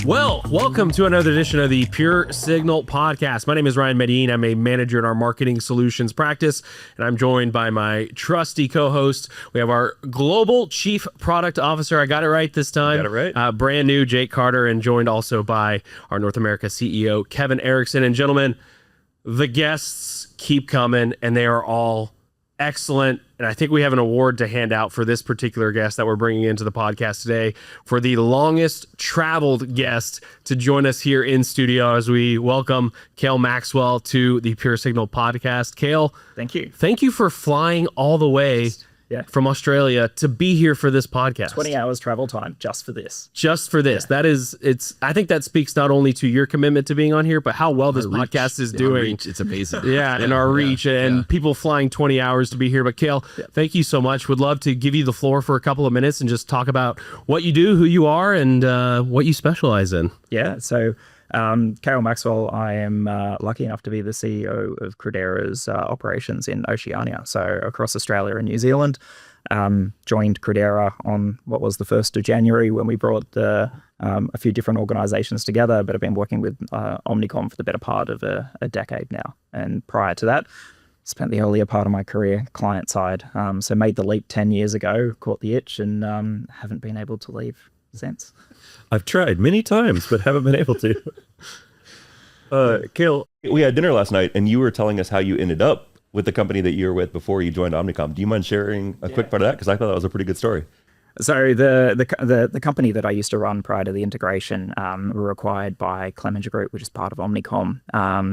Well, welcome to another edition of the Pure Signal Podcast. My name is Ryan Medellin. I'm a manager in our marketing solutions practice, and I'm joined by my trusty co-host. We have our global chief product officer. I got it right this time. Got it right. Brand new Jake Carter, and joined also by our North America CEO, Kevin Erickson. And gentlemen, the guests keep coming, and they are all excellent. And I think we have an award to hand out for this particular guest that we're bringing into the podcast today for the longest traveled guest to join us here in studio as we welcome Cale Maxwell to the Pure Signal Podcast. Cale, thank you. Thank you for flying all the way from Australia to be here for this podcast. 20 hours travel time just for this. Just for this. Yeah. That is, I think that speaks not only to your commitment to being on here, but how well this podcast is doing. It's amazing. And our reach and people flying 20 hours to be here. But Cale, thank you so much. Would love to give you the floor for a couple of minutes and just talk about what you do, who you are, and what you specialize in. Yeah. So Cale Maxwell, I am lucky enough to be the CEO of Credera's operations in Oceania, so across Australia and New Zealand. Joined Credera on what was the 1st of January when we brought a few different organizations together, but I've been working with Omnicom for the better part of a decade now. And prior to that, spent the earlier part of my career client side. So made the leap 10 years ago, caught the itch, and haven't been able to leave since. I've tried many times, but haven't been able to. Cale, we had dinner last night, and you were telling us how you ended up with the company that you were with before you joined Omnicom. Do you mind sharing a quick part of that? Because I thought that was a pretty good story. So the company that I used to run prior to the integration were acquired by Clemenger Group, which is part of Omnicom,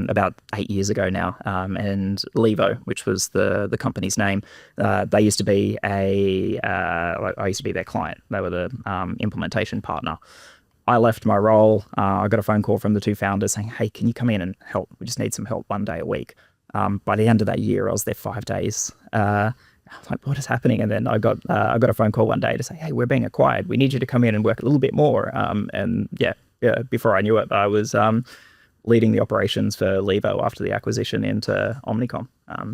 about 8 years ago now. And Levo, which was the company's name, they used to be I used to be their client. They were the implementation partner. I left my role. I got a phone call from the two founders saying, "Hey, can you come in and help? We just need some help 1 day a week." By the end of that year, I was there 5 days. I was like, what is happening? And then I got a phone call one day to say, "Hey, we're being acquired. We need you to come in and work a little bit more." Before I knew it, I was leading the operations for Levo after the acquisition into Omnicom.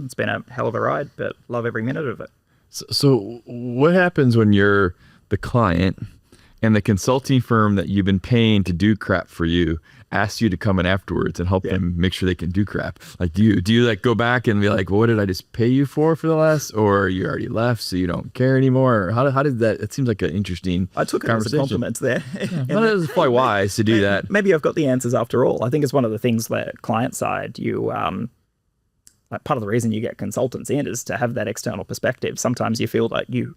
It's been a hell of a ride, but love every minute of it. So what happens when you're the client and the consulting firm that you've been paying to do crap for you asks you to come in afterwards and help them make sure they can do crap? Like, do you like go back and be like, well, what did I just pay you for the last, or you already left so you don't care anymore? Or how did that? It seems like an interesting. I took it as a compliment there. Well, it was probably wise to do that. Maybe I've got the answers after all. I think it's one of the things that client side you part of the reason you get consultants in is to have that external perspective. Sometimes you feel like you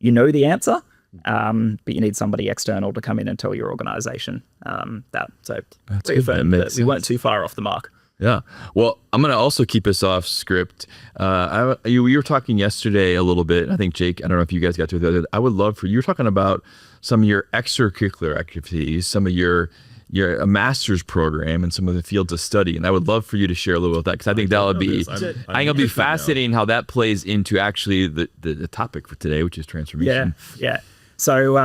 know the answer. But you need somebody external to come in and tell your organization that. So reaffirm that we weren't too far off the mark. Yeah. Well, I'm going to also keep us off script. You were talking yesterday a little bit. I think, Jake, I don't know if you guys got to it. I would love for you were talking about some of your extracurricular activities, some of your a master's program and some of the fields of study. And I would love for you to share a little of that, because I think that would be, I think it'll be fascinating how that plays into actually the topic for today, which is transformation. Yeah. So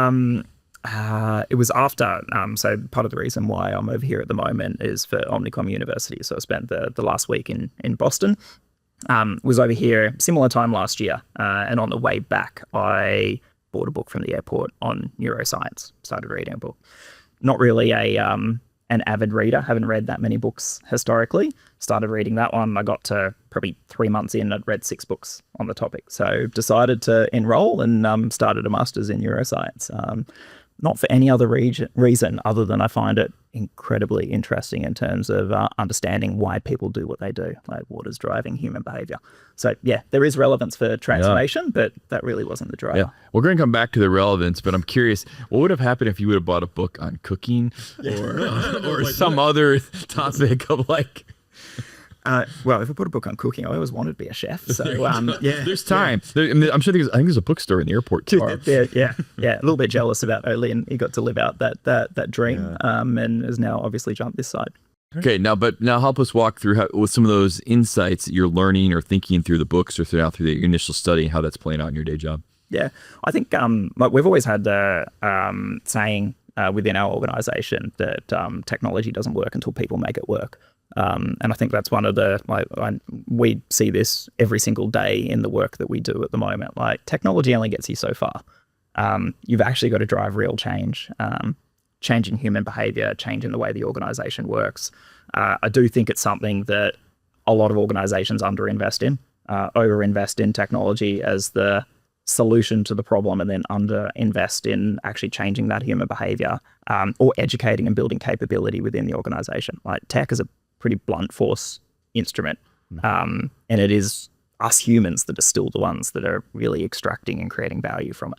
it was after, so part of the reason why I'm over here at the moment is for Omnicom University. So I spent the last week in Boston, was over here similar time last year. And on the way back, I bought a book from the airport on neuroscience, started reading a book. Not really an avid reader, haven't read that many books historically. Started reading that one. I got to probably 3 months in, I'd read 6 books on the topic. So decided to enroll and started a master's in neuroscience. Not for any other reason other than I find it incredibly interesting in terms of understanding why people do what they do, like what is driving human behavior. So yeah, there is relevance for transformation, but that really wasn't the driver. Yeah, we're going to come back to the relevance, but I'm curious, what would have happened if you would have bought a book on cooking or like some other topic of like... Well, if I put a book on cooking, I always wanted to be a chef. So there's time. I'm sure I think there's a bookstore in the airport too. Yeah. A little bit jealous about Oli, and he got to live out that dream, and has now obviously jumped this side. Okay, now help us walk through with some of those insights that you're learning or thinking through the books or through the initial study, how that's playing out in your day job. Yeah, I think we've always had the saying within our organization that technology doesn't work until people make it work. And I think that's one of the, we see this every single day in the work that we do at the moment. Like, technology only gets you so far. You've actually got to drive real change, changing human behavior, changing the way the organization works. I do think it's something that a lot of organizations overinvest in technology as the solution to the problem, and then underinvest in actually changing that human behavior, or educating and building capability within the organization. Like, tech is a pretty blunt force instrument, and it is us humans that are still the ones that are really extracting and creating value from it.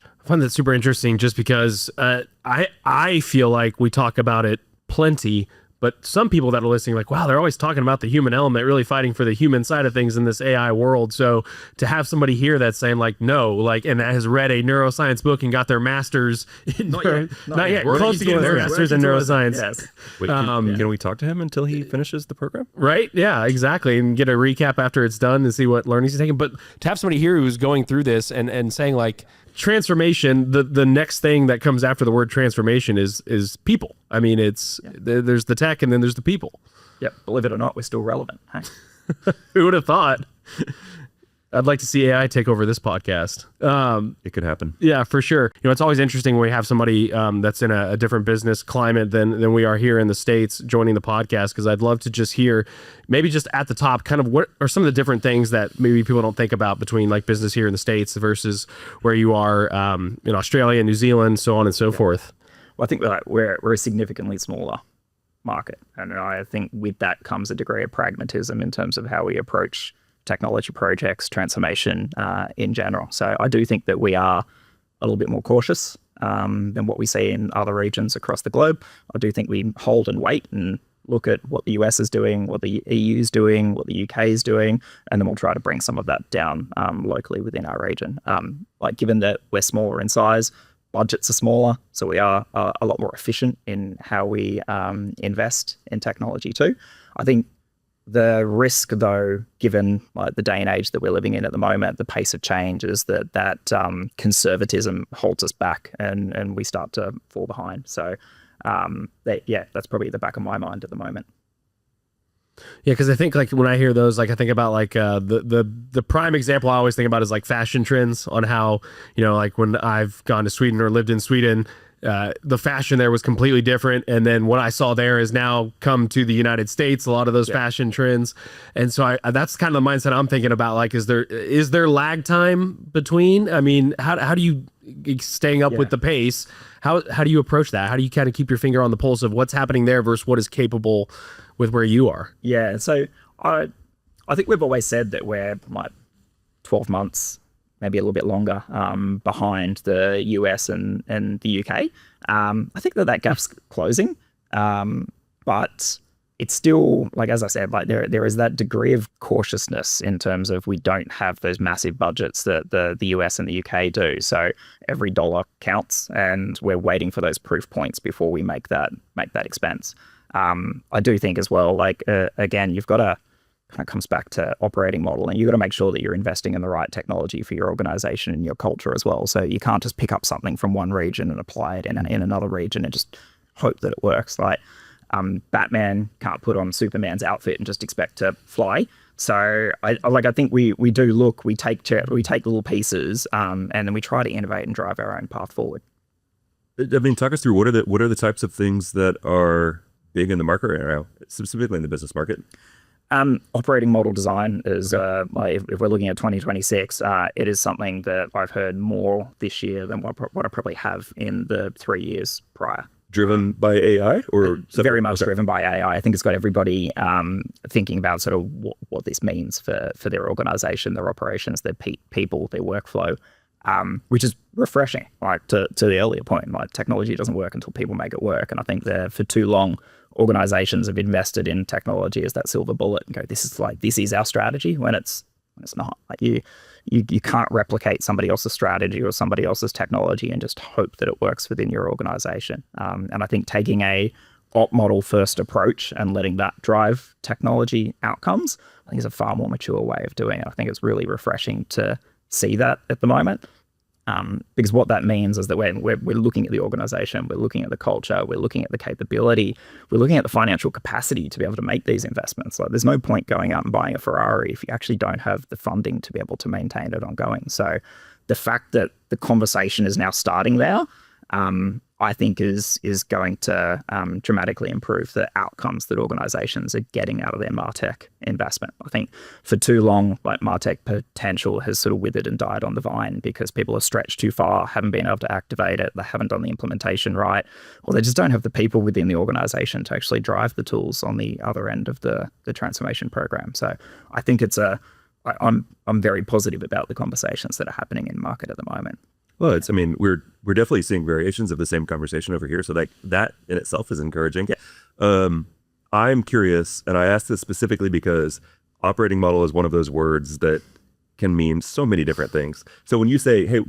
I find that super interesting, just because I feel like we talk about it plenty, but some people that are listening, like, wow, they're always talking about the human element, really fighting for the human side of things in this AI world. So to have somebody here that's saying, like, no, like, and that has read a neuroscience book and got their master's in not yet, close to getting their master's in neuroscience. Yes. Wait, can we talk to him until he finishes the program? Right? Yeah, exactly. And get a recap after it's done and see what learnings he's taking. But to have somebody here who's going through this and saying, like, transformation, the next thing that comes after the word transformation is people. I mean, there's the tech and then there's the people. Yep. Believe it or not, we're still relevant. Hey? Who would have thought? I'd like to see AI take over this podcast. It could happen. Yeah, for sure. You know, it's always interesting when we have somebody that's in a different business climate than we are here in the States joining the podcast, because I'd love to just hear, maybe just at the top, kind of what are some of the different things that maybe people don't think about between, like, business here in the States versus where you are in Australia, New Zealand, so on and so forth. Well, I think we're a significantly smaller market, and I think with that comes a degree of pragmatism in terms of how we approach technology projects, transformation in general. So I do think that we are a little bit more cautious than what we see in other regions across the globe. I do think we hold and wait and look at what the US is doing, what the EU is doing, what the UK is doing, and then we'll try to bring some of that down locally within our region. Like, given that we're smaller in size, budgets are smaller, so we are a lot more efficient in how we invest in technology too. I think the risk, though, given, like, the day and age that we're living in at the moment, the pace of change, is that conservatism holds us back and we start to fall behind. So, that's probably the back of my mind at the moment. Yeah, because I think, like, when I hear those, like, I think about, like, the prime example I always think about is, like, fashion trends, on how, you know, like, when I've gone to Sweden or lived in Sweden, the fashion there was completely different, and then what I saw there has now come to the United States, a lot of those fashion trends. And so that's kind of the mindset I'm thinking about. Like, is there lag time between? I mean, how do you, staying up with the pace, how do you approach that? How do you kind of keep your finger on the pulse of what's happening there versus what is capable with where you are? Yeah, so I think we've always said that we're, like, 12 months, maybe a little bit longer, behind the US and the UK. I think that gap's closing, but it's still, like, as I said, like, there is that degree of cautiousness in terms of we don't have those massive budgets that the US and the UK do. So every dollar counts, and we're waiting for those proof points before we make that expense. I do think as well, like, again, you've got to, kind of comes back to operating model, and you've got to make sure that you're investing in the right technology for your organization and your culture as well. So you can't just pick up something from one region and apply it in another region and just hope that it works. Like, Batman can't put on Superman's outfit and just expect to fly. So I think we take little pieces, and then we try to innovate and drive our own path forward. I mean, talk us through what are the types of things that are big in the market right now, specifically in the business market? Operating model design is, like, if we're looking at 2026, it is something that I've heard more this year than what I probably have in the 3 years prior. Driven by AI, or very much driven by AI. I think it's got everybody thinking about sort of what this means for their organization, their operations, their people, their workflow, which is refreshing. Like, to the earlier point, like, technology doesn't work until people make it work. And I think that for too long, organizations have invested in technology as that silver bullet and go, this is our strategy, when it's not. Like, you can't replicate somebody else's strategy or somebody else's technology and just hope that it works within your organization. And I think taking a op model first approach and letting that drive technology outcomes, I think, is a far more mature way of doing it. I think it's really refreshing to see that at the moment. Because what that means is that we're looking at the organization, we're looking at the culture, we're looking at the capability, we're looking at the financial capacity to be able to make these investments. Like, there's no point going out and buying a Ferrari if you actually don't have the funding to be able to maintain it ongoing. So the fact that the conversation is now starting there, I think is going to dramatically improve the outcomes that organizations are getting out of their MarTech investment. I think for too long, like, MarTech potential has sort of withered and died on the vine because people are stretched too far, haven't been able to activate it, they haven't done the implementation right, or they just don't have the people within the organization to actually drive the tools on the other end of the transformation program. So I think I'm very positive about the conversations that are happening in market at the moment. Well, we're definitely seeing variations of the same conversation over here. So that in itself is encouraging. Yeah. I'm curious, and I ask this specifically because operating model is one of those words that can mean so many different things. So when you say, hey,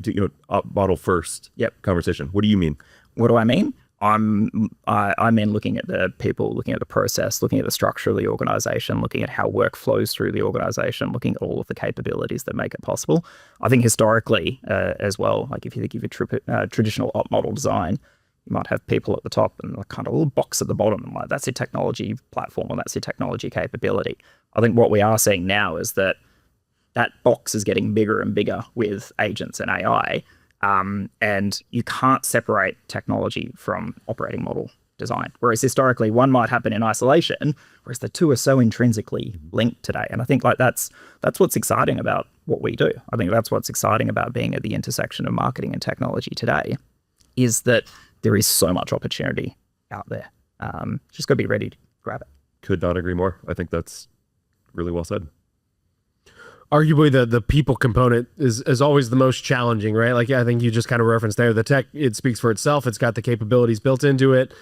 model first conversation, what do you mean? What do I mean? I mean looking at the people, looking at the process, looking at the structure of the organization, looking at how work flows through the organization, looking at all of the capabilities that make it possible. I think historically as well, like if you think of a traditional op model design, you might have people at the top and a kind of little box at the bottom, and like, that's your technology platform or that's your technology capability. I think what we are seeing now is that box is getting bigger and bigger with agents and AI. And you can't separate technology from operating model design. Whereas historically, one might happen in isolation, whereas the two are so intrinsically linked today. And I think like that's what's exciting about what we do. I think that's what's exciting about being at the intersection of marketing and technology today, is that there is so much opportunity out there. Just got to be ready to grab it. Could not agree more. I think that's really well said. Arguably the people component is always the most challenging, right? Like, I think you just kind of referenced there, the tech, it speaks for itself. It's got the capabilities built into it.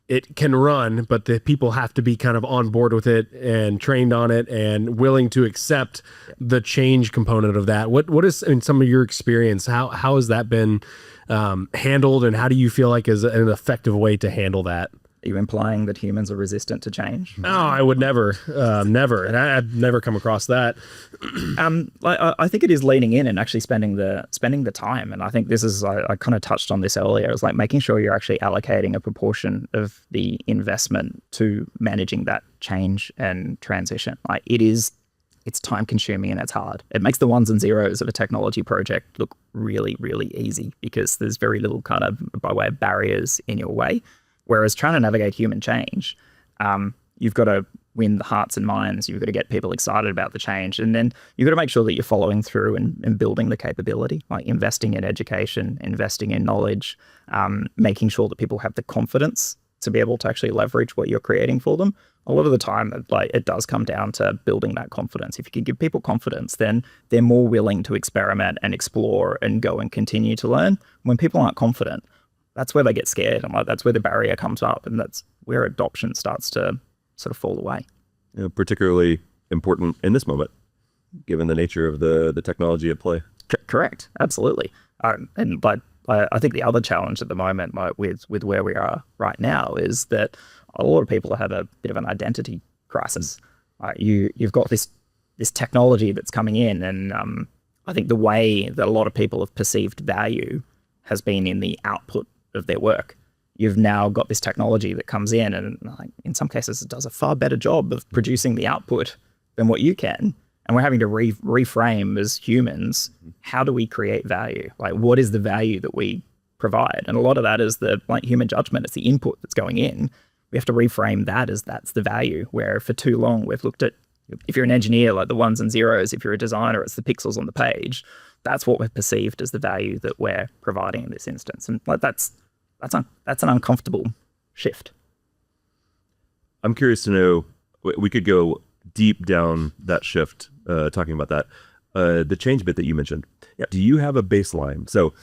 It can run, but the people have to be kind of on board with it and trained on it and willing to accept the change component of that. What is, in some of your experience, how has that been handled, and how do you feel like is an effective way to handle that? Are you implying that humans are resistant to change? No, I would never, never. And I've never come across that. I think it is leaning in and actually spending the time. And I think this is, I kind of touched on this earlier. It's like making sure you're actually allocating a proportion of the investment to managing that change and transition. Like, it's time consuming and it's hard. It makes the ones and zeros of a technology project look really, really easy because there's very little kind of, by way of barriers in your way. Whereas trying to navigate human change, you've got to win the hearts and minds. You've got to get people excited about the change. And then you've got to make sure that you're following through and building the capability, like investing in education, investing in knowledge, making sure that people have the confidence to be able to actually leverage what you're creating for them. A lot of the time, it does come down to building that confidence. If you can give people confidence, then they're more willing to experiment and explore and go and continue to learn. When people aren't confident, that's where they get scared, and that's where the barrier comes up, and that's where adoption starts to sort of fall away. Particularly important in this moment, given the nature of the technology at play. Correct, absolutely. But I think the other challenge at the moment, with where we are right now, is that a lot of people have a bit of an identity crisis. You've got this technology that's coming in, and I think the way that a lot of people have perceived value has been in the output of their work. You've now got this technology that comes in and in some cases it does a far better job of producing the output than what you can. And we're having to reframe as humans, how do we create value? Like, what is the value that we provide? And a lot of that is the human judgment. It's the input that's going in. We have to reframe that as that's the value, where for too long we've looked at, if you're an engineer, like the ones and zeros. If you're a designer, it's the pixels on the page. That's what we've perceived as the value that we're providing in this instance. And that's an uncomfortable shift. I'm curious to know, we could go deep down that shift, talking about that. The change bit that you mentioned. Yeah. Do you have a baseline? So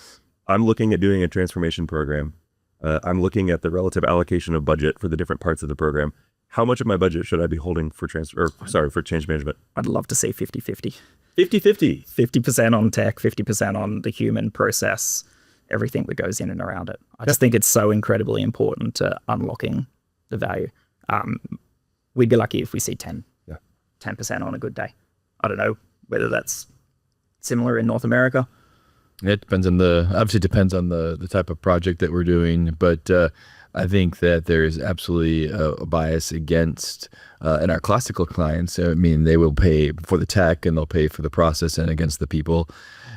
I'm looking at doing a transformation program. I'm looking at the relative allocation of budget for the different parts of the program. How much of my budget should I be holding for for change management? I'd love to see 50-50. 50-50. 50% on tech, 50% on the human process, everything that goes in and around it. I just think it's so incredibly important to unlocking the value. We'd be lucky if we see 10% on a good day. I don't know whether that's similar in North America. It depends on the type of project that we're doing, but I think that there is absolutely a bias against in our classical clients. I mean, they will pay for the tech and they'll pay for the process and against the people.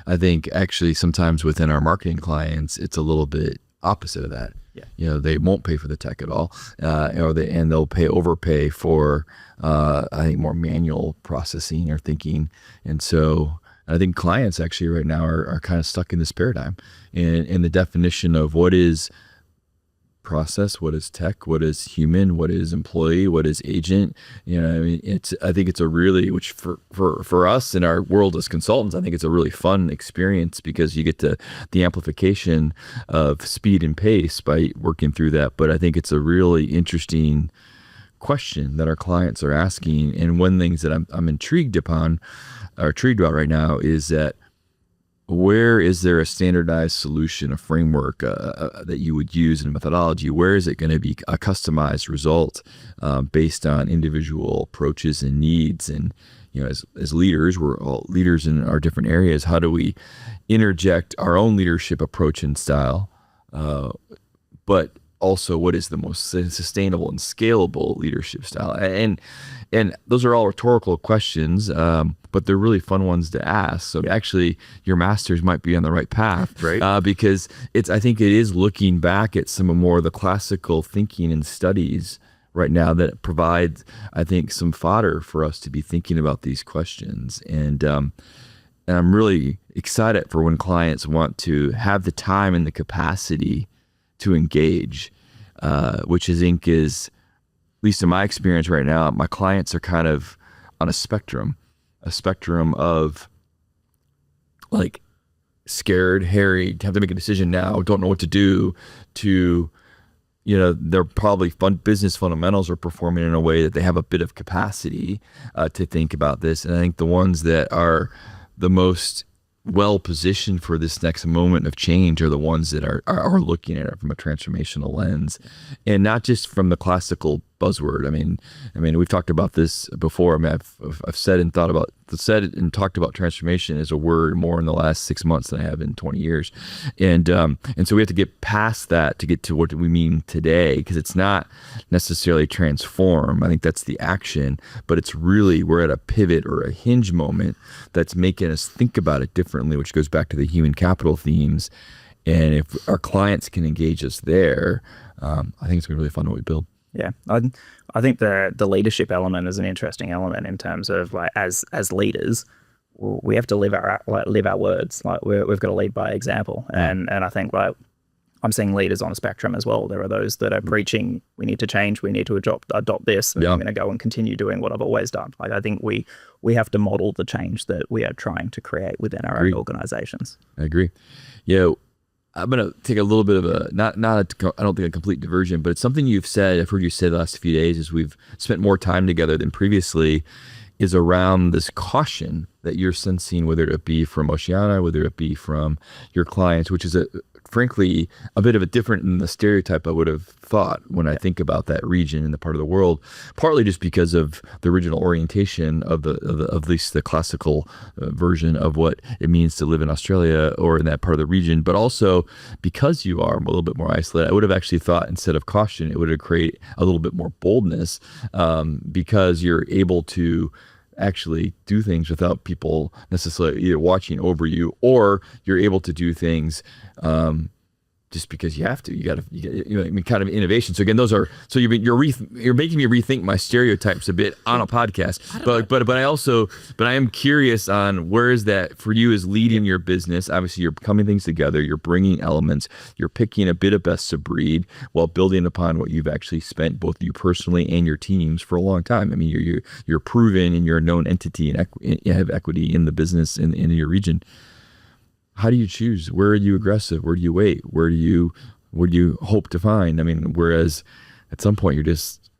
I think actually sometimes within our marketing clients, it's a little bit opposite of that. Yeah. You know, they won't pay for the tech at all, and they'll overpay for I think more manual processing or thinking, and so. I think clients actually right now are kind of stuck in this paradigm in the definition of what is process, what is tech, what is human, what is employee, what is agent. You know, I mean, I think it's a really, which for us in our world as consultants, I think it's a really fun experience because you get the amplification of speed and pace by working through that. But I think it's a really interesting question that our clients are asking. And one of the things that I'm intrigued about right now is that where is there a standardized solution, a framework that you would use in a methodology? Where is it going to be a customized result based on individual approaches and needs? And, you know, as leaders, we're all leaders in our different areas. How do we interject our own leadership approach and style? But also, what is the most sustainable and scalable leadership style? And those are all rhetorical questions, but they're really fun ones to ask. So actually, your masters might be on the right path, Right. Because I think it is looking back at some more of the classical thinking and studies right now that provides, I think, some fodder for us to be thinking about these questions. And I'm really excited for when clients want to have the time and the capacity to engage, which I think is, at least in my experience right now, my clients are kind of on a spectrum of like scared, hairy, have to make a decision now, don't know what to do, to, you know, they're probably business fundamentals are performing in a way that they have a bit of capacity to think about this. And I think the ones that are the most well positioned for this next moment of change are the ones that are looking at it from a transformational lens, and not just from the classical buzzword. I mean, we've talked about this before. I mean, I've said and talked about transformation as a word more in the last 6 months than I have in 20 years, and so we have to get past that to get to what we mean today, because it's not necessarily transform. I think that's the action, but it's really we're at a pivot or a hinge moment that's making us think about it differently, which goes back to the human capital themes. And if our clients can engage us there, I think it's gonna be really fun what we build. Yeah, I think the leadership element is an interesting element in terms of, like, as leaders, we have to live our words. Like, we've got to lead by example, and I think, like, I'm seeing leaders on a spectrum as well. There are those that are preaching, we need to change, we need to adopt this, and I'm going to go and continue doing what I've always done. Like, I think we have to model the change that we are trying to create within our own organizations. I agree. Yeah. I'm going to take a little bit of I don't think a complete diversion, but it's something you've said, I've heard you say the last few days as we've spent more time together than previously, is around this caution that you're sensing, whether it be from Oceania, whether it be from your clients, which is frankly a bit of a different than the stereotype I would have thought when I think about that region and the part of the world, partly just because of the original orientation of at least the classical version of what it means to live in Australia or in that part of the region, but also because you are a little bit more isolated. I would have actually thought instead of caution, it would have created a little bit more boldness, because you're able to actually do things without people necessarily either watching over you, or you're able to do things just because you have to. I mean, kind of innovation. So again, you're making me rethink my stereotypes a bit on a podcast. But I am curious on where is that for you as leading your business. Obviously, you're coming things together. You're bringing elements. You're picking a bit of best of breed while building upon what you've actually spent, both you personally and your teams, for a long time. I mean, you're proven and you're a known entity and you have equity in the business in your region. How do you choose? Where are you aggressive? Where do you wait? Where do you hope to find? I mean, whereas at some point you're just,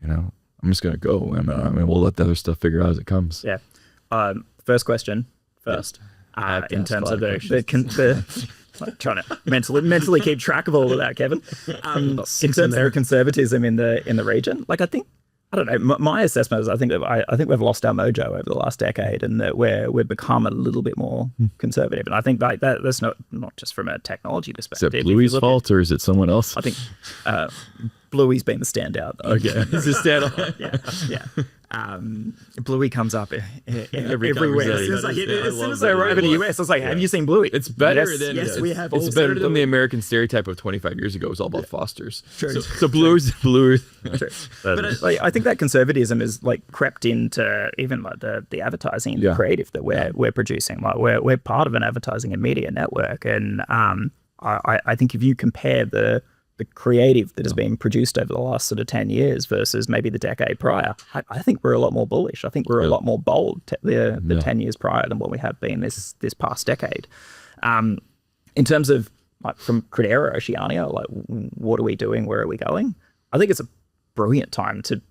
I'm just going to go. I mean, we'll let the other stuff figure out as it comes. Yeah. First question first. In terms of the like, trying to mentally keep track of all of that, Kevin. In terms of conservatism in the region, like, I think I don't know. My assessment is I think we've lost our mojo over the last decade, and that we've become a little bit more conservative. And I think like that's not just from a technology Is perspective. that Bluey's fault or is it someone else? I think Bluey's been the standout. Okay, it's a standout. Yeah. Bluey comes up everywhere. conversation. As soon as I arrive in the US, I was like, "Have you seen Bluey?" It's better yes, than yes, we have. It's all better seen than Bluey. the American stereotype of 25 years ago. It was all about Fosters. True. So Bluey's. True. But like, I think that conservatism is like crept into even like the advertising and the creative that we're producing. Like we're part of an advertising and media network, and I think if you compare the creative that has been produced over the last sort of 10 years versus maybe the decade prior, I think we're a lot more bullish. I think we're a lot more bold the 10 years prior than what we have been this past decade. In terms of like from Credera Oceania, like what are we doing? Where are we going? I think it's a brilliant time to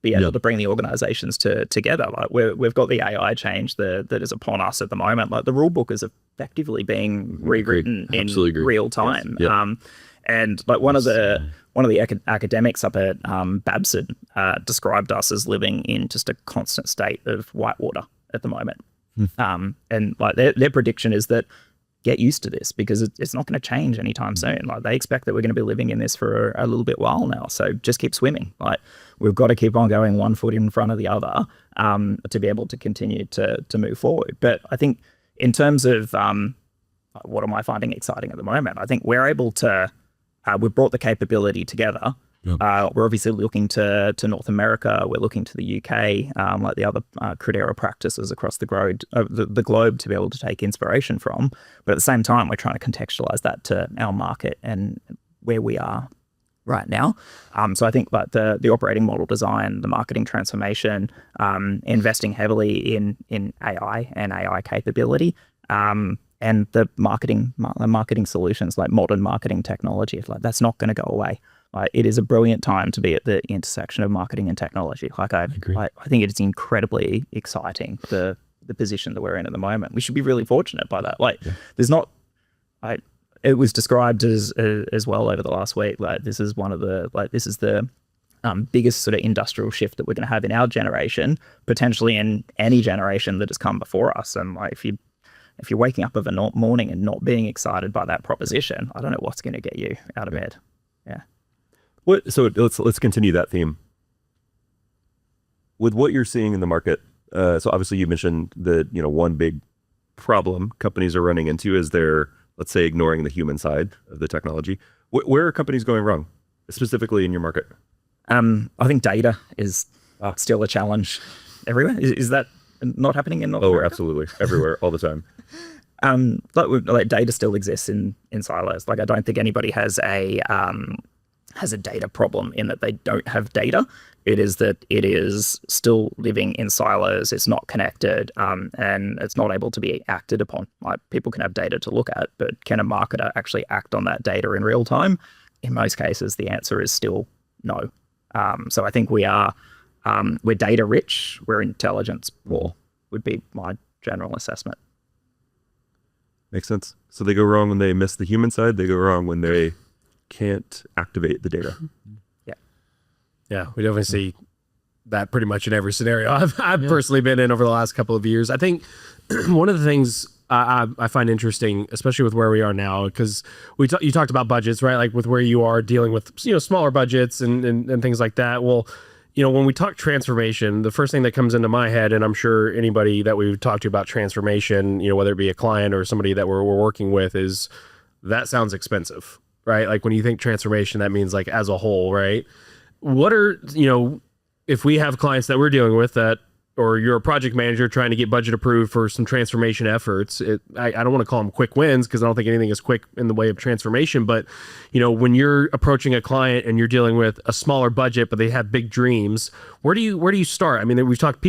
be able to bring the organizations together. Like we've got the AI change that is upon us at the moment. Like the rule book is effectively being rewritten in real time. Yes. And like one of the academics up at Babson described us as living in just a constant state of whitewater at the moment. And like their prediction is that get used to this because it's not going to change anytime soon. Like they expect that we're going to be living in this for a little bit while now. So just keep swimming. Like we've got to keep on going one foot in front of the other to be able to continue to move forward. But I think in terms of what am I finding exciting at the moment, I think we're able to we've brought the capability together. We're obviously looking to North America. We're looking to the UK, like the other Credera practices across the globe to be able to take inspiration from. But at the same time, we're trying to contextualize that to our market and where we are right now. So I think like the operating model design, the marketing transformation, investing heavily in AI and AI capability, and the marketing solutions like modern marketing technology, like that's not going to go away. Like it is a brilliant time to be at the intersection of marketing and technology. Like I think it is incredibly exciting the position that we're in at the moment. We should be really fortunate by that. Like there's not, it was described as well over the last week. Like this is the biggest sort of industrial shift that we're going to have in our generation, potentially in any generation that has come before us. And like if you're waking up of a morning and not being excited by that proposition, I don't know what's going to get you out of bed. Yeah. So let's continue that theme. With what you're seeing in the market, so obviously you mentioned that one big problem companies are running into is they're, let's say, ignoring the human side of the technology. Where are companies going wrong, specifically in your market? I think data is still a challenge everywhere. Is that not happening in North America? Oh, absolutely. Everywhere, all the time. Like data still exists in silos. Like I don't think anybody has a data problem in that they don't have data. It is that it is still living in silos. It's not connected, and it's not able to be acted upon. Like people can have data to look at, but can a marketer actually act on that data in real time? In most cases, the answer is still no. So I think we're data rich. We're intelligence poor would be my general assessment. Makes sense. So they go wrong when they miss the human side. They go wrong when they can't activate the data. Yeah, we definitely see that pretty much in every scenario I've personally been in over the last couple of years. I think one of the things I find interesting, especially with where we are now, because you talked about budgets, right? Like with where you are dealing with smaller budgets and things like that. Well, when we talk transformation, the first thing that comes into my head, and I'm sure anybody that we've talked to about transformation, whether it be a client or somebody that we're working with, is that sounds expensive, right? Like when you think transformation, that means like as a whole, right? What are, if we have clients that we're dealing with that, or you're a project manager trying to get budget approved for some transformation efforts, I don't want to call them quick wins because I don't think anything is quick in the way of transformation. But, when you're approaching a client and you're dealing with a smaller budget, but they have big dreams, where do you start? I mean, we've talked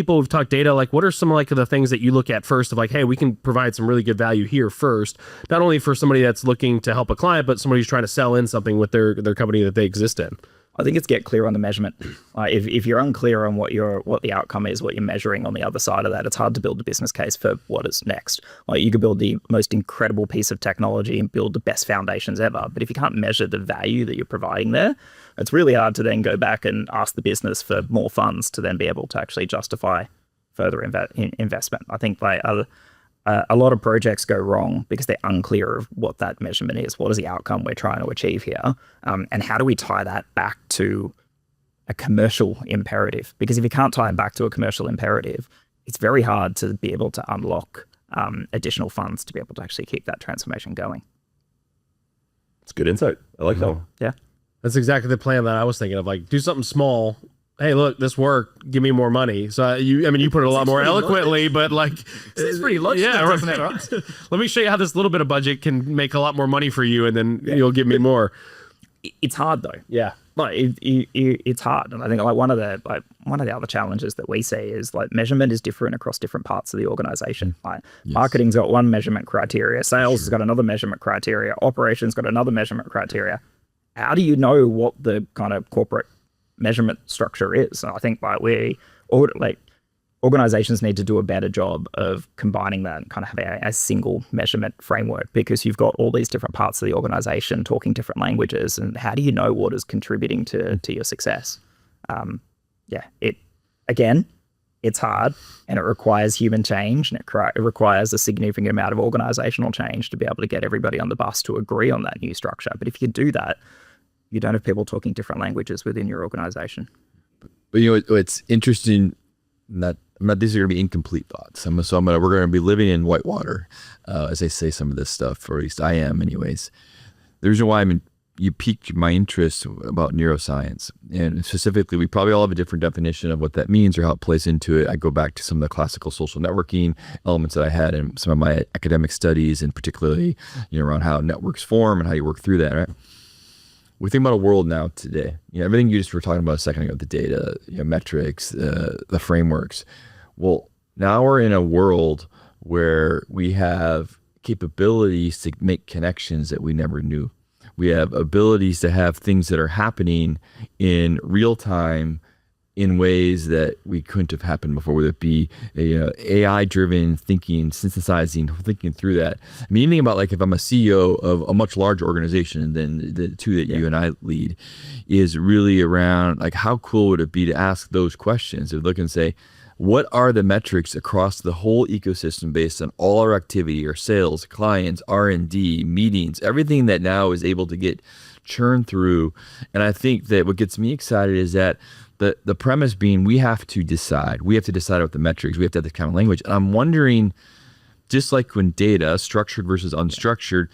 data. Like, what are some like the things that you look at first of like, hey, we can provide some really good value here first, not only for somebody that's looking to help a client, but somebody who's trying to sell in something with their company that they exist in? I think it's get clear on the measurement. If you're unclear on what the outcome is, what you're measuring on the other side of that, it's hard to build a business case for what is next. Like you could build the most incredible piece of technology and build the best foundations ever, but if you can't measure the value that you're providing there, it's really hard to then go back and ask the business for more funds to then be able to actually justify further investment. I think a lot of projects go wrong because they're unclear of what that measurement is. What is the outcome we're trying to achieve here? And how do we tie that back to a commercial imperative? Because if you can't tie it back to a commercial imperative, it's very hard to be able to unlock additional funds to be able to actually keep that transformation going. It's good insight. I like that one. Yeah. That's exactly the plan that I was thinking of. Like, do something small. Hey, look, this worked. Give me more money. So you put it a lot more eloquently, but like, it's pretty logical. Yeah, right. Let me show you how this little bit of budget can make a lot more money for you, and then you'll give me more. It's hard though. Yeah, like it's hard, and I think like one of the other challenges that we see is like measurement is different across different parts of the organization. Like marketing's got one measurement criteria, sales has got another measurement criteria, operations got another measurement criteria. How do you know what the kind of corporate measurement structure is? And I think organizations need to do a better job of combining that and kind of have a single measurement framework, because you've got all these different parts of the organization talking different languages, and how do you know what is contributing to your success? It's hard, and it requires human change, and it requires a significant amount of organizational change to be able to get everybody on the bus to agree on that new structure. But if you do that, you don't have people talking different languages within your organization. But it's interesting that these are going to be incomplete thoughts. We're going to be living in whitewater as I say some of this stuff, or at least I am anyways. The reason why you piqued my interest about neuroscience, and specifically, we probably all have a different definition of what that means or how it plays into it. I go back to some of the classical social networking elements that I had in some of my academic studies, and particularly, around how networks form and how you work through that, right? We think about a world now today, everything you just were talking about a second ago, the data, metrics, the frameworks. Well, now we're in a world where we have capabilities to make connections that we never knew. We have abilities to have things that are happening in real time in ways that we couldn't have happened before, whether it be AI-driven thinking, synthesizing, thinking through that. I mean, you think about like if I'm a CEO of a much larger organization than the two that you and I lead, is really around like how cool would it be to ask those questions? To look and say, what are the metrics across the whole ecosystem based on all our activity, our sales, clients, R&D, meetings, everything that now is able to get churned through? And I think that what gets me excited is that the premise being we have to decide what the metrics, we have to have this kind of language. And I'm wondering, just like when data, structured versus unstructured,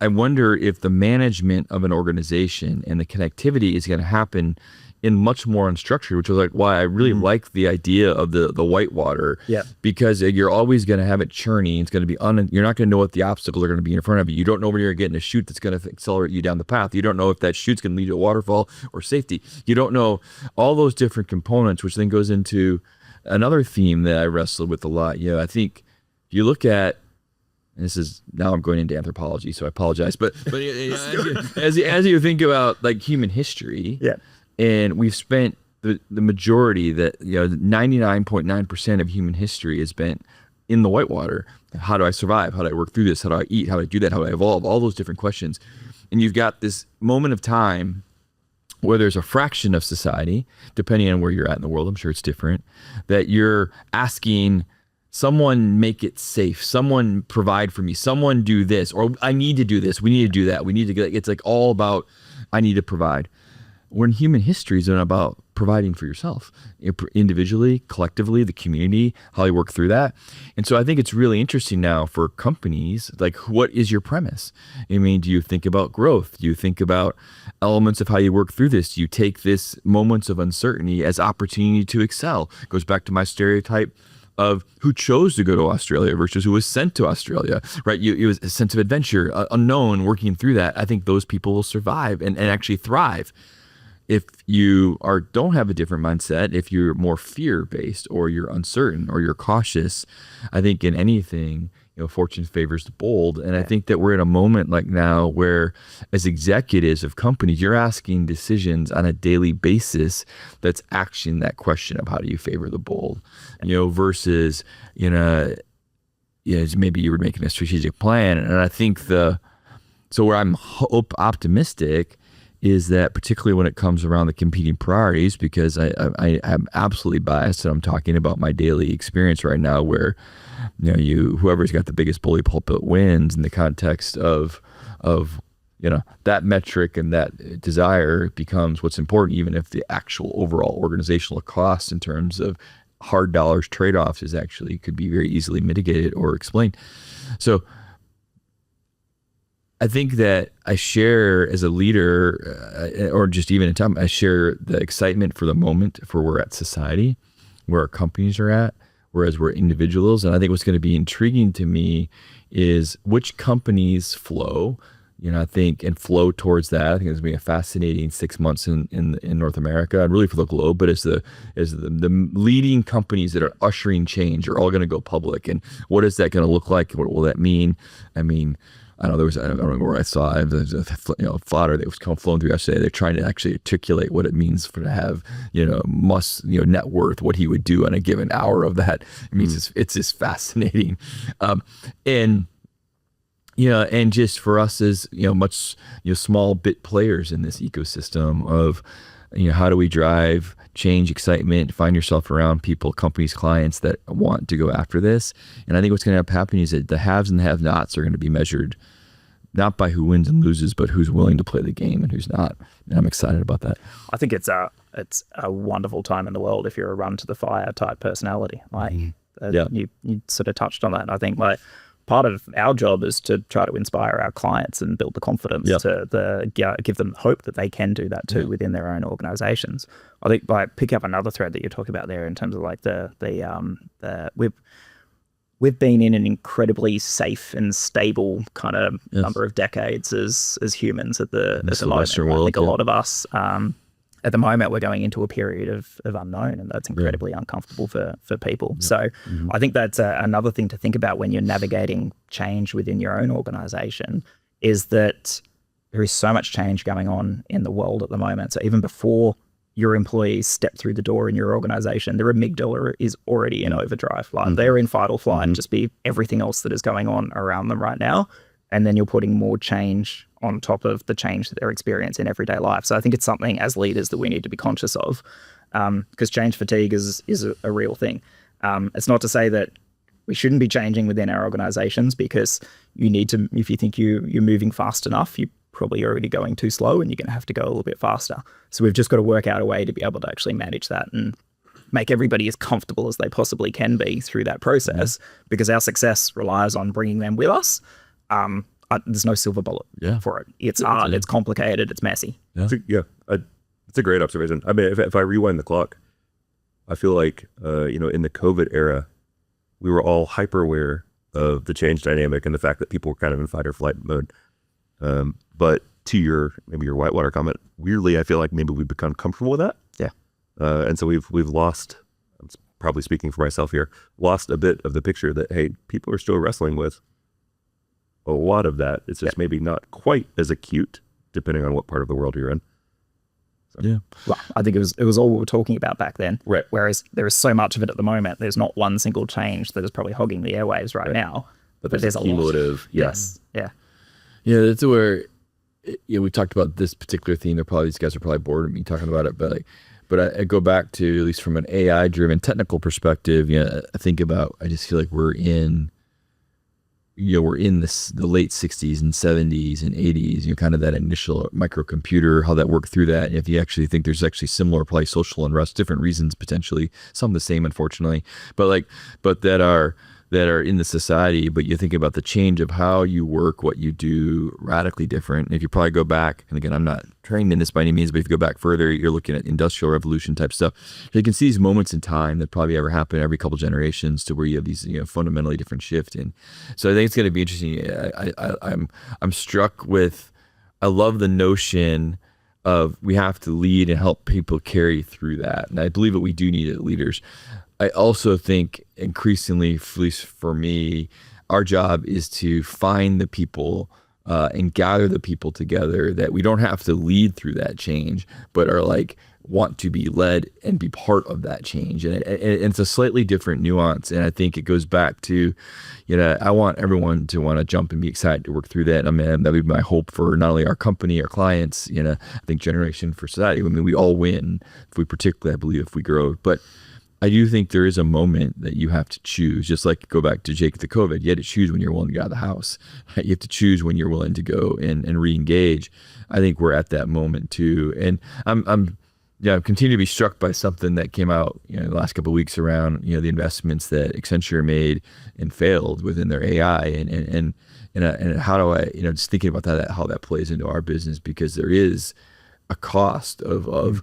I wonder if the management of an organization and the connectivity is going to happen in much more unstructured, which is like why I really like the idea of the whitewater. Yeah. Because you're always going to have it churning. It's going to be you're not going to know what the obstacles are going to be in front of you. You don't know when you're getting a chute that's going to accelerate you down the path. You don't know if that chute's going to lead to a waterfall or safety. You don't know all those different components, which then goes into another theme that I wrestled with a lot. I think if you look at, and this is now I'm going into anthropology, so I apologize, but as you think about like human history, and we've spent the majority, that 99.9% of human history is spent in the whitewater. How do I survive? How do I work through this? How do I eat? How do I do that? How do I evolve? All those different questions. And you've got this moment of time where there's a fraction of society, depending on where you're at in the world, I'm sure it's different, that you're asking someone make it safe, someone provide for me, someone do this, or I need to do this, we need to do that, we need to get, it's like all about I need to provide. When human history is about providing for yourself, individually, collectively, the community, how you work through that. And so I think it's really interesting now for companies, like what is your premise? I mean, do you think about growth? Do you think about elements of how you work through this? Do you take this moments of uncertainty as opportunity to excel? It goes back to my stereotype of who chose to go to Australia versus who was sent to Australia, right? It was a sense of adventure, unknown, working through that. I think those people will survive and actually thrive. if you don't have a different mindset, if you're more fear-based or you're uncertain or you're cautious, I think in anything, fortune favors the bold. And I think that we're in a moment like now where as executives of companies, you're asking decisions on a daily basis that's asking that question of how do you favor the bold, versus, maybe you were making a strategic plan. And I think so where I'm optimistic is that particularly when it comes around the competing priorities, because I am absolutely biased and I'm talking about my daily experience right now where, whoever's got the biggest bully pulpit wins in the context of that metric and that desire becomes what's important, even if the actual overall organizational cost in terms of hard dollars trade-offs is actually could be very easily mitigated or explained. So I think that I share as a leader, or just even in time, I share the excitement for the moment for where we're at society, where our companies are at, whereas we're individuals. And I think what's going to be intriguing to me is which companies flow, I think, and flow towards that. I think it's going to be a fascinating 6 months in North America and really for the globe. But as the leading companies that are ushering change are all going to go public, and what is that going to look like? What will that mean? I mean, I don't remember where I saw it. There's a fodder that was flown through yesterday. They're trying to actually articulate what it means to have, net worth, what he would do on a given hour of that. It means it's just fascinating. And just for us as, much, small bit players in this ecosystem of, how do we drive change, excitement, find yourself around people, companies, clients that want to go after this. And I think what's going to end up happening is that the haves and the have-nots are going to be measured not by who wins and loses, but who's willing to play the game and who's not. And I'm excited about that. I think it's a wonderful time in the world if you're a run to the fire type personality. You sort of touched on that. I think part of our job is to try to inspire our clients and build the confidence to give them hope that they can do that too within their own organizations. I think pick up another thread that you're talking about there in terms of we've been in an incredibly safe and stable kind of number of decades as humans at the moment. I think a lot of us at the moment, we're going into a period of unknown, and that's incredibly uncomfortable for people. Yeah. So I think that's another thing to think about when you're navigating change within your own organization, is that there is so much change going on in the world at the moment. So even before your employees step through the door in your organization, their amygdala is already in overdrive. They're in fight or flight, and just be everything else that is going on around them right now. And then you're putting more change on top of the change that they're experiencing in everyday life. So I think it's something as leaders that we need to be conscious of, because change fatigue is a real thing. It's not to say that we shouldn't be changing within our organizations, because you need to, if you think you're moving fast enough, you're probably already going too slow and you're going to have to go a little bit faster. So we've just got to work out a way to be able to actually manage that and make everybody as comfortable as they possibly can be through that process, because our success relies on bringing them with us. There's no silver bullet for it. It's hard, it's complicated, it's messy. It's a great observation. I mean, if I rewind the clock, I feel like, in the COVID era, we were all hyper aware of the change dynamic and the fact that people were kind of in fight or flight mode. But to your whitewater comment, weirdly, I feel like maybe we've become comfortable with that. Yeah. And so we've lost, I'm probably speaking for myself here, lost a bit of the picture that, hey, people are still wrestling with a lot of that. It's just maybe not quite as acute, depending on what part of the world you're in. So. Yeah. Well, I think it was all we were talking about back then. Right. Whereas there is so much of it at the moment. There's not one single change that is probably hogging the airwaves right now. But there's a cumulative. Yes. Yeah. Yeah, that's where we talked about this particular theme. These guys are probably bored of me talking about it, but I go back to, at least from an AI driven technical perspective, I just feel like we're in the late 60s and 70s and 80s, kind of that initial microcomputer, how that worked through that. And if you actually think there's actually similar, probably social unrest, different reasons potentially, some the same, unfortunately, but that are in the society, but you think about the change of how you work, what you do, radically different. And if you probably go back, and again, I'm not trained in this by any means, but if you go back further, you're looking at industrial revolution type stuff. You can see these moments in time that probably ever happen every couple generations, to where you have these fundamentally different shift. And so I think it's going to be interesting. I'm struck with, I love the notion of we have to lead and help people carry through that. And I believe that we do need leaders. I also think increasingly, at least for me, our job is to find the people and gather the people together that we don't have to lead through that change, but are like want to be led and be part of that change. And it's a slightly different nuance. And I think it goes back to, I want everyone to want to jump and be excited to work through that. I mean, that would be my hope for not only our company, our clients, I think generation for society. I mean, we all win if we particularly, I believe, if we grow. But I do think there is a moment that you have to choose, just like go back to Jake the COVID. You had to choose when you're willing to get out of the house. You have to choose when you're willing to go and re-engage. I think we're at that moment too. And I'm continue to be struck by something that came out, the last couple of weeks around, the investments that Accenture made and failed within their AI, and how do I, just thinking about that, how that plays into our business, because there is a cost of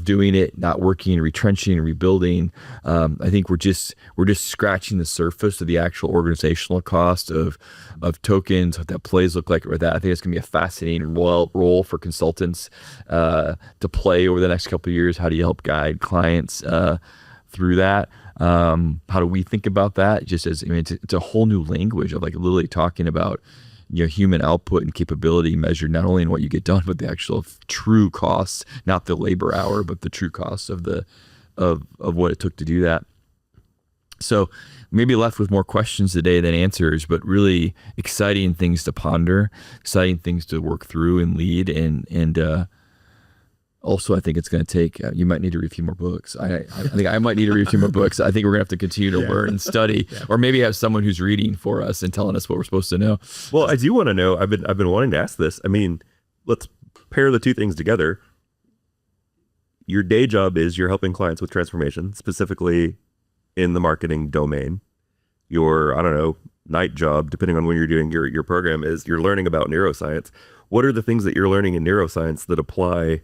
doing it, not working, retrenching, and rebuilding. I think we're just scratching the surface of the actual organizational cost of tokens, what that plays look like with that. I think it's gonna be a fascinating role for consultants to play over the next couple of years. How do you help guide clients through that? How do we think about that? Just as, it's a whole new language of like literally talking about human output and capability measured not only in what you get done, but the actual true costs, not the labor hour, but the true costs of what it took to do that. So maybe left with more questions today than answers, but really exciting things to ponder, exciting things to work through and lead. And also, I think it's going to take, you might need to read a few more books. I think I might need to read a few more books. I think we're going to have to continue to learn and study, or maybe have someone who's reading for us and telling us what we're supposed to know. Well, I do want to know, I've been wanting to ask this. I mean, let's pair the two things together. Your day job is you're helping clients with transformation, specifically in the marketing domain. Your, night job, depending on when you're doing your program, is you're learning about neuroscience. What are the things that you're learning in neuroscience that apply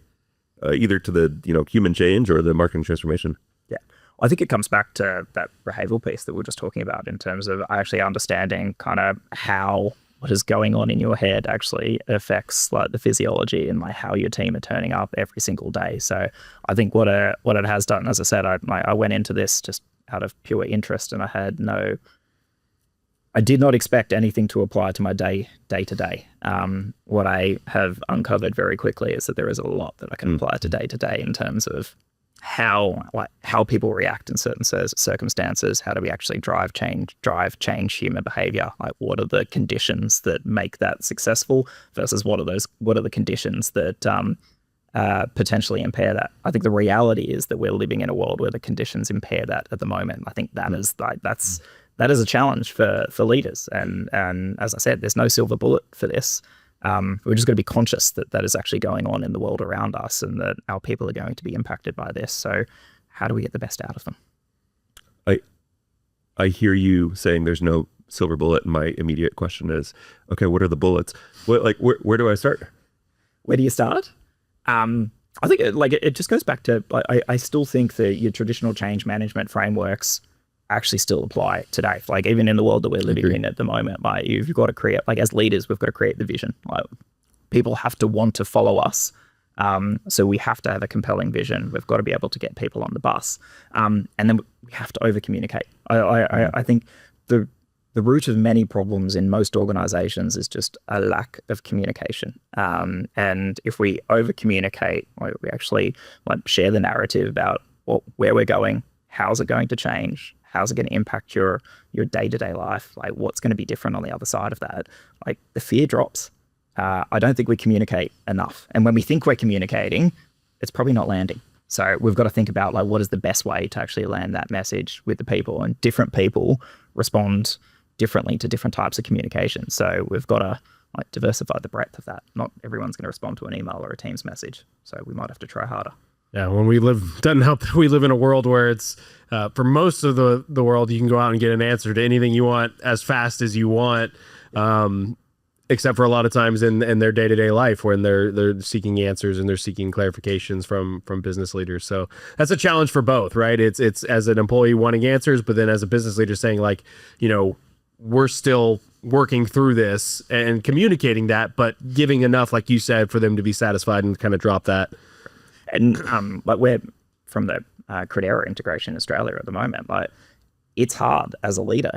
either to the human change or the marketing transformation? Yeah, I think it comes back to that behavioral piece that we we're just talking about, in terms of actually understanding kind of how what is going on in your head actually affects like the physiology and like how your team are turning up every single day. So I think what it has done, as I said, I went into this just out of pure interest, and I did not expect anything to apply to my day to day. What I have uncovered very quickly is that there is a lot that I can apply to day in terms of how people react in certain circumstances. How do we actually drive change human behavior? Like, what are the conditions that make that successful versus what are the conditions that potentially impair that? I think the reality is that we're living in a world where the conditions impair that at the moment. I think that is that is a challenge for leaders. And as I said, there's no silver bullet for this. We're just going to be conscious that that is actually going on in the world around us, and that our people are going to be impacted by this. So how do we get the best out of them? I hear you saying there's no silver bullet, and my immediate question is, okay, what are the bullets? Where do I start? Where do you start? I think it just goes back to, I still think that your traditional change management frameworks actually still apply today. Like, even in the world that we're living in at the moment, like, you've got to create, like, as leaders, we've got to create the vision. Like, people have to want to follow us. So we have to have a compelling vision. We've got to be able to get people on the bus. And then we have to over communicate. I think the root of many problems in most organizations is just a lack of communication. And if we over communicate, we actually share the narrative about where we're going, how's it going to change, how's it going to impact your day-to-day life, like what's going to be different on the other side of that, like the fear drops. I don't think we communicate enough. And when we think we're communicating, it's probably not landing. So we've got to think about like, what is the best way to actually land that message with the people, and different people respond differently to different types of communication. So we've got to diversify the breadth of that. Not everyone's going to respond to an email or a Teams message. So we might have to try harder. Yeah, doesn't help that we live in a world where it's, for most of the world, you can go out and get an answer to anything you want as fast as you want, except for a lot of times in their day-to-day life when they're seeking answers and they're seeking clarifications from business leaders. So that's a challenge for both, right? It's as an employee wanting answers, but then as a business leader saying, like, we're still working through this and communicating that, but giving enough, like you said, for them to be satisfied and kind of drop that. And like we're from the Credera integration in Australia at the moment, like it's hard as a leader.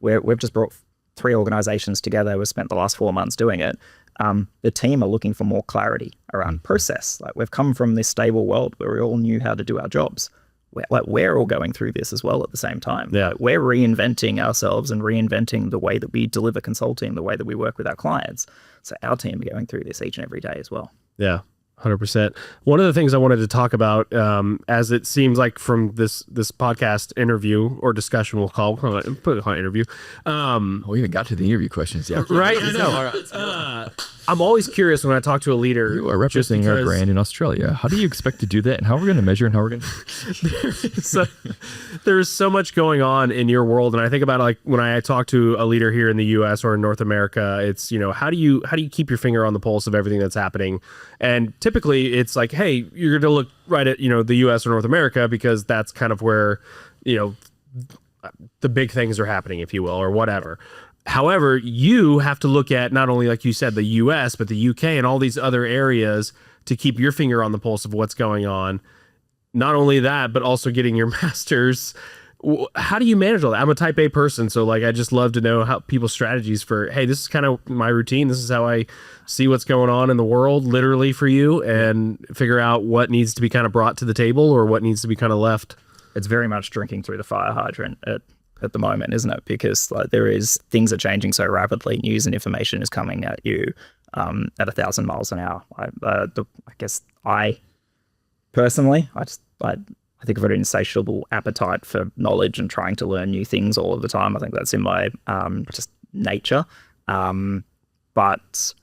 We've just brought 3 organizations together. We've spent the last 4 months doing it. The team are looking for more clarity around process. Like we've come from this stable world where we all knew how to do our jobs. We're all going through this as well at the same time. Yeah. Like, we're reinventing ourselves and reinventing the way that we deliver consulting, the way that we work with our clients. So our team are going through this each and every day as well. Yeah. 100%. One of the things I wanted to talk about, as it seems like from this podcast interview or discussion, we'll put it on interview. We even got to the interview questions. Yeah. Right? I know. I'm always curious when I talk to a leader. You are representing our brand in Australia. How do you expect to do that? And how are we going to measure and how we're going to... There's so much going on in your world. And I think about like when I talk to a leader here in the US or in North America, it's, how do you keep your finger on the pulse of everything that's happening? And typically it's like, hey, you're going to look right at, the US or North America because that's kind of where, the big things are happening, if you will, or whatever. However, you have to look at not only, like you said, the US, but the UK and all these other areas to keep your finger on the pulse of what's going on. Not only that, but also getting your master's. How do you manage all that? I'm a type A person, so like I just love to know how people's strategies for, hey, this is kind of my routine. This is how I see what's going on in the world, literally for you, and figure out what needs to be kind of brought to the table or what needs to be kind of left. It's very much drinking through the fire hydrant at the moment, isn't it? Because like things are changing so rapidly. News and information is coming at you at 1,000 miles an hour. I guess I personally, I think I've got an insatiable appetite for knowledge and trying to learn new things all of the time. I think that's in my just nature. But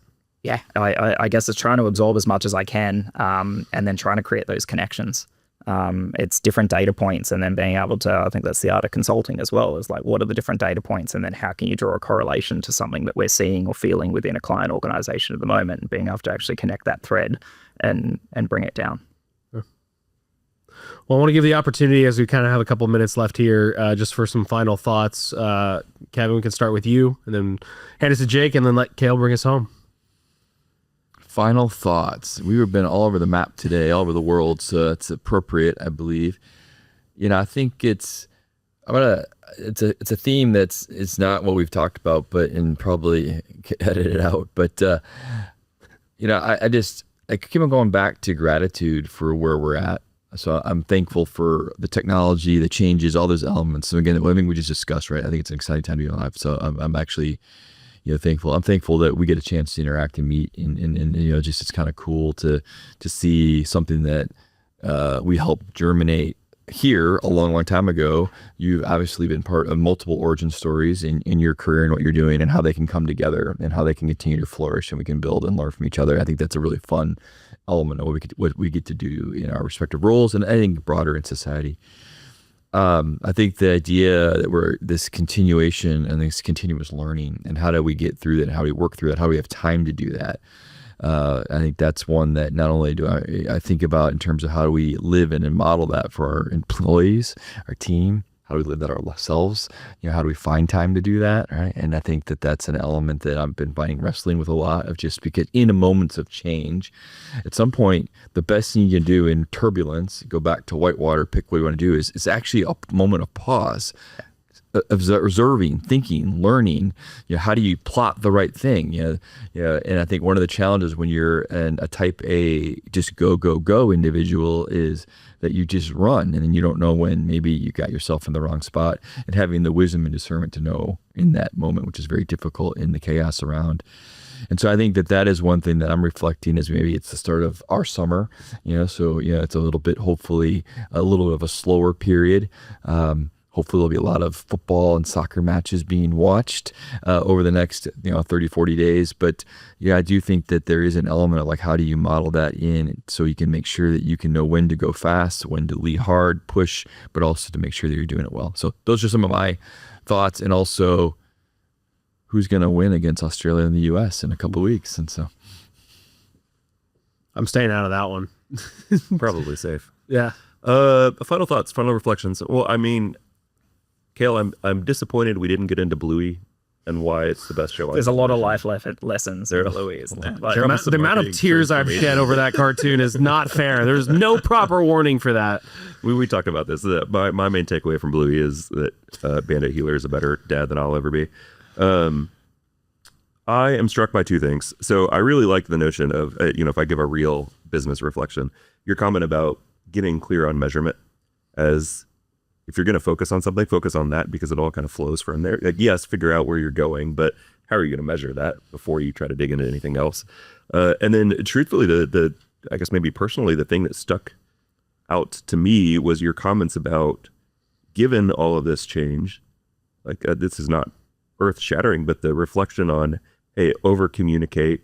yeah, I guess it's trying to absorb as much as I can and then trying to create those connections. It's different data points and then being able to, I think that's the art of consulting as well, is like, what are the different data points and then how can you draw a correlation to something that we're seeing or feeling within a client organization at the moment and being able to actually connect that thread and bring it down. Well, I want to give the opportunity, as we kind of have a couple minutes left here, just for some final thoughts. Kevin, we can start with you and then hand it to Jake and then let Cale bring us home. Final thoughts. We've been all over the map today, all over the world, so it's appropriate, I believe. I think it's a theme it's not what we've talked about, but and probably edit it out. But I keep on going back to gratitude for where we're at. So I'm thankful for the technology, the changes, all those elements. So again, everything we just discussed, right? I think it's an exciting time to be alive. So I'm actually thankful. I'm thankful that we get a chance to interact and meet, and just it's kind of cool to see something that we helped germinate here a long time ago. You've obviously been part of multiple origin stories in your career and what you're doing and how they can come together and how they can continue to flourish and we can build and learn from each other. I think that's a really fun element of what we get to do in our respective roles and I think broader in society. I think the idea that we're this continuation and this continuous learning and how do we get through that and how do we work through that, how do we have time to do that? I think that's one that not only do I think about in terms of how do we live and model that for our employees, our team, how do we live that ourselves? How do we find time to do that, right? And I think that that's an element that I've been wrestling with a lot of just because in a moments of change, at some point, the best thing you can do in turbulence, go back to whitewater, pick what you want to do is actually a moment of pause. Observing, thinking, learning, how do you plot the right thing? And I think one of the challenges when you're a type A, just go individual is that you just run and then you don't know when maybe you got yourself in the wrong spot and having the wisdom and discernment to know in that moment, which is very difficult in the chaos around. And so I think that is one thing that I'm reflecting as maybe it's the start of our summer, so it's a little bit, hopefully a little bit of a slower period. Hopefully there'll be a lot of football and soccer matches being watched over the next 30, 40 days. But yeah, I do think that there is an element of like, how do you model that in so you can make sure that you can know when to go fast, when to lead hard, push, but also to make sure that you're doing it well. So those are some of my thoughts. And also who's going to win against Australia and the US in a couple of weeks. And so I'm staying out of that one. Probably safe. Yeah. Final thoughts, final reflections. Well, I mean, Cale, I'm disappointed we didn't get into Bluey and why it's the best show on There's a lot of television. life lessons in Bluey, isn't there? Like, The amount of tears I've shed over that cartoon is not fair. There's no proper warning for that. We talked about this. My main takeaway from Bluey is that Bandit Healer is a better dad than I'll ever be. I am struck by two things. So I really like the notion of, if I give a real business reflection, your comment about getting clear on measurement, as if you're going to focus on something, focus on that, because it all kind of flows from there. Like, yes, figure out where you're going, but how are you going to measure that before you try to dig into anything else? And then truthfully, the I guess maybe personally, the thing that stuck out to me was your comments about, given all of this change, like this is not earth shattering, but the reflection on, hey, over communicate,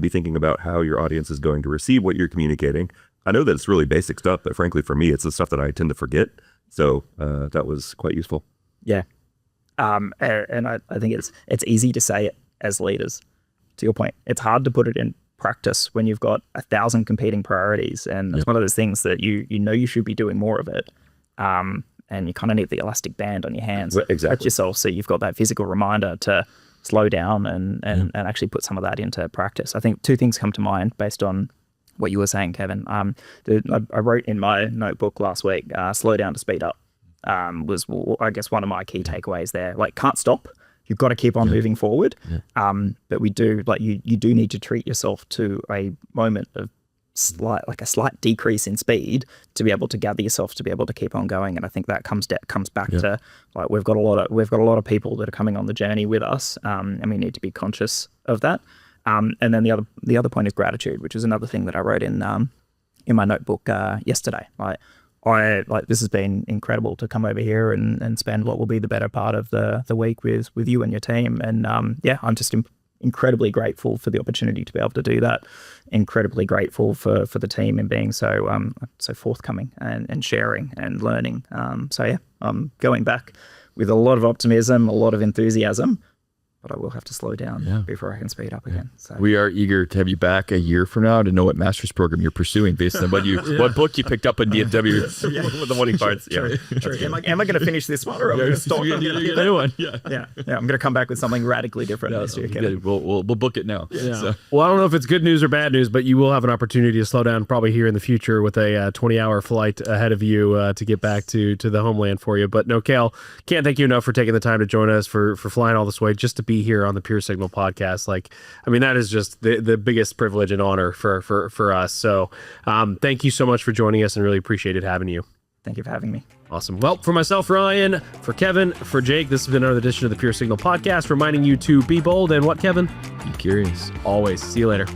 be thinking about how your audience is going to receive what you're communicating. I know that it's really basic stuff, but frankly, for me, it's the stuff that I tend to forget. So that was quite useful. Yeah. And I think it's easy to say it as leaders. To your point, it's hard to put it in practice when you've got 1,000 competing priorities, and it's one of those things that you should be doing more of it. And you kind of need the elastic band on your hands. Exactly. At yourself, so you've got that physical reminder to slow down and actually put some of that into practice. I think two things come to mind based on what you were saying, Kevin. I wrote in my notebook last week, slow down to speed up, was, I guess, one of my key takeaways there. Like, can't stop. You've got to keep on moving forward. But we do, like, you do need to treat yourself to a moment of a slight decrease in speed to be able to gather yourself to be able to keep on going. And I think that comes back to, like, we've got a lot of people that are coming on the journey with us, and we need to be conscious of that. And then the other point is gratitude, which is another thing that I wrote in my notebook yesterday. This has been incredible to come over here and spend what will be the better part of the week with you and your team. And I'm just incredibly grateful for the opportunity to be able to do that. Incredibly grateful for the team and being so forthcoming and sharing and learning. I'm going back with a lot of optimism, a lot of enthusiasm, but I will have to slow down before I can speed up again. So we are eager to have you back a year from now to know what master's program you're pursuing based on what book you picked up in DFW. With the morning parts. True. Am I going to finish this one, or am I going to stop? Anyone? I'm going to come back with something radically different this year. We'll book it now. Yeah. So. Well, I don't know if it's good news or bad news, but you will have an opportunity to slow down probably here in the future with a 20-hour flight ahead of you to get back to the homeland for you. But no, Cale, can't thank you enough for taking the time to join us, for flying all this way just to be here on the Pure Signal podcast. That is just the biggest privilege and honor for us. So thank you so much for joining us, and really appreciated having you. Thank you for having me. Awesome. Well, for myself, Ryan, for Kevin, for Jake, this has been another edition of the Pure Signal podcast, reminding you to be bold and what, Kevin? Be curious. Always. See you later.